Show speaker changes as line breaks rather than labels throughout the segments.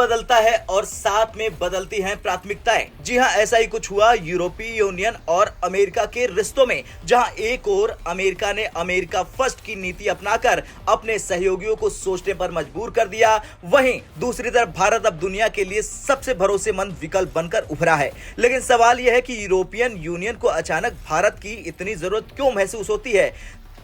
बदलता है और साथ में बदलती हैं प्राथमिकताएं। जी हां, ऐसा ही कुछ हुआ यूरोपीय यूनियन और अमेरिका के रिश्तों में, जहां एक ओर अमेरिका ने अमेरिका फर्स्ट की नीति अपनाकर अपने सहयोगियों को सोचने पर मजबूर कर दिया, वहीं दूसरी तरफ भारत अब दुनिया के लिए सबसे भरोसेमंद विकल्प बनकर उभरा है। लेकिन सवाल यह है कि यूरोपियन यूनियन को अचानक भारत की इतनी जरूरत क्यों महसूस होती है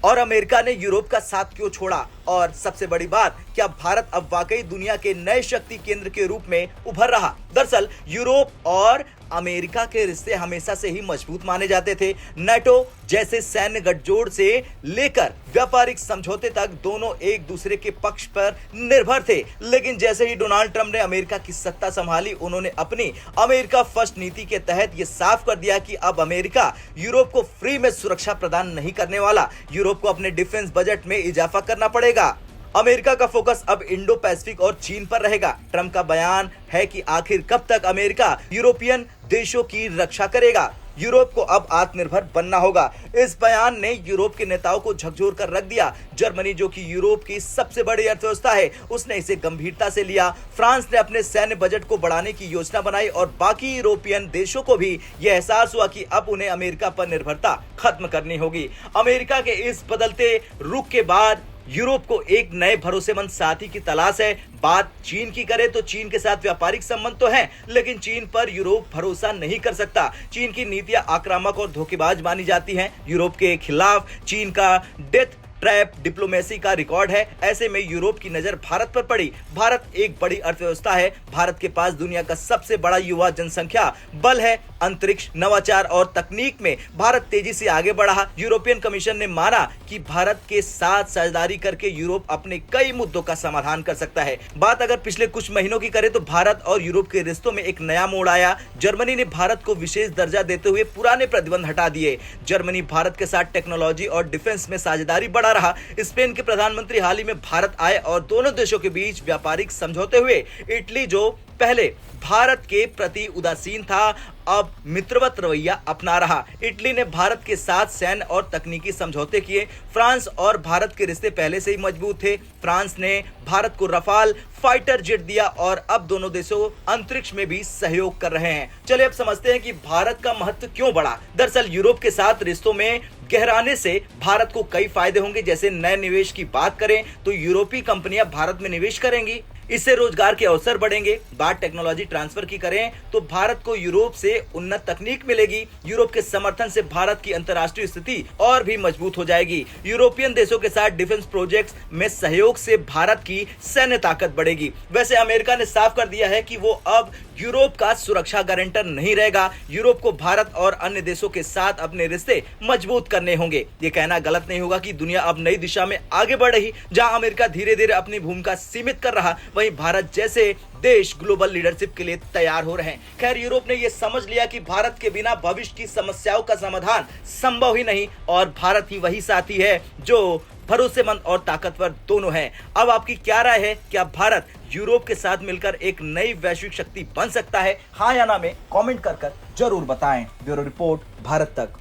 और अमेरिका ने यूरोप का साथ क्यों छोड़ा, और सबसे बड़ी बात, क्या भारत अब वाकई दुनिया के नए शक्ति केंद्र के रूप में उभर रहा। दरअसल यूरोप और अमेरिका के रिश्ते हमेशा से ही मजबूत माने जाते थे। नाटो जैसे सैन्य गठजोड़ से लेकर व्यापारिक समझौते तक दोनों एक दूसरे के पक्ष पर निर्भर थे। लेकिन जैसे ही डोनाल्ड ट्रंप ने अमेरिका की सत्ता संभाली, उन्होंने अपनी अमेरिका फर्स्ट नीति के तहत यह साफ कर दिया कि अब अमेरिका यूरोप को फ्री में सुरक्षा प्रदान नहीं करने वाला। यूरोप को अपने डिफेंस बजट में इजाफा करना पड़ेगा। अमेरिका का फोकस अब इंडो पैसिफिक और चीन पर रहेगा। ट्रंप का बयान है कि आखिर कब तक अमेरिका यूरोपियन देशों की रक्षा करेगा। यूरोप को अब आत्मनिर्भर बनना होगा। इस बयान ने यूरोप के नेताओं को झकझोर कर रख दिया। जर्मनी, जो कि यूरोप की सबसे बड़ी अर्थव्यवस्था है, उसने इसे गंभीरता से लिया। फ्रांस ने अपने सैन्य बजट को बढ़ाने की योजना बनाई और बाकी यूरोपियन देशों को भी यह एहसास हुआ कि अब उन्हें अमेरिका पर निर्भरता खत्म करनी होगी। अमेरिका के इस बदलते रुख के बाद यूरोप को एक नए भरोसेमंद साथी की तलाश है। बात चीन की करें तो चीन के साथ व्यापारिक संबंध तो हैं, लेकिन चीन पर यूरोप भरोसा नहीं कर सकता। चीन की नीतियां आक्रामक और धोखेबाज मानी जाती हैं। यूरोप के खिलाफ चीन का डेथ ट्रैप डिप्लोमेसी का रिकॉर्ड है। ऐसे में यूरोप की नजर भारत पर पड़ी। भारत एक बड़ी अर्थव्यवस्था है। भारत के पास दुनिया का सबसे बड़ा युवा जनसंख्या बल है। अंतरिक्ष, नवाचार और तकनीक में भारत तेजी से आगे बढ़ा। यूरोपियन कमीशन ने माना कि भारत के साथ साझेदारी करके यूरोप अपने कई मुद्दों का समाधान कर सकता है। बात अगर पिछले कुछ महीनों की करें तो भारत और यूरोप के रिश्तों में एक नया मोड़ आया। जर्मनी ने भारत को विशेष दर्जा देते हुए पुराने प्रतिबंध हटा दिए। जर्मनी भारत के साथ टेक्नोलॉजी और डिफेंस में साझेदारी बढ़ा रहा। स्पेन के प्रधानमंत्री हाल ही में भारत आए और दोनों देशों के बीच व्यापारिक समझौते हुए। इटली, जो पहले भारत के प्रति उदासीन था, अब मित्रवत रवैया अपना रहा। इटली ने भारत के साथ सैन्य और तकनीकी समझौते किए। फ्रांस और भारत के रिश्ते पहले से ही मजबूत थे। फ्रांस ने भारत को रफाल फाइटर जेट दिया और अब दोनों देशों अंतरिक्ष में भी सहयोग कर रहे हैं। चलिए अब समझते हैं कि भारत का महत्व क्यों बढ़ा। दरअसल यूरोप के साथ रिश्तों में गहराने से भारत को कई फायदे होंगे। जैसे नए निवेश की बात करें तो यूरोपीय कंपनियां भारत में निवेश करेंगी, इससे रोजगार के अवसर बढ़ेंगे। बात टेक्नोलॉजी ट्रांसफर की करें तो भारत को यूरोप से उन्नत तकनीक मिलेगी। यूरोप के समर्थन से भारत की अंतर्राष्ट्रीय स्थिति और भी मजबूत हो जाएगी। यूरोपियन देशों के साथ डिफेंस प्रोजेक्ट्स में सहयोग से भारत की सैन्य ताकत बढ़ेगी। वैसे अमेरिका ने साफ कर दिया है कि वो अब यूरोप का सुरक्षा गारंटर नहीं रहेगा। यूरोप को भारत और अन्य देशों के साथ अपने रिश्ते मजबूत करने होंगे। ये कहना गलत नहीं होगा कि दुनिया अब नई दिशा में आगे बढ़ रही। जहां अमेरिका धीरे धीरे अपनी भूमिका सीमित कर रहा, वहीं भारत जैसे देश ग्लोबल लीडरशिप के लिए तैयार हो रहे हैं। खैर, यूरोप ने यह समझ लिया कि भारत के बिना भविष्य की समस्याओं का समाधान संभव ही नहीं और भारत ही वही साथी है जो भरोसेमंद और ताकतवर दोनों हैं। अब आपकी क्या राय है? क्या भारत यूरोप के साथ मिलकर एक नई वैश्विक शक्ति बन सकता है? हाँ या ना में कमेंट कर जरूर बताएं। ब्यूरो रिपोर्ट, भारत तक।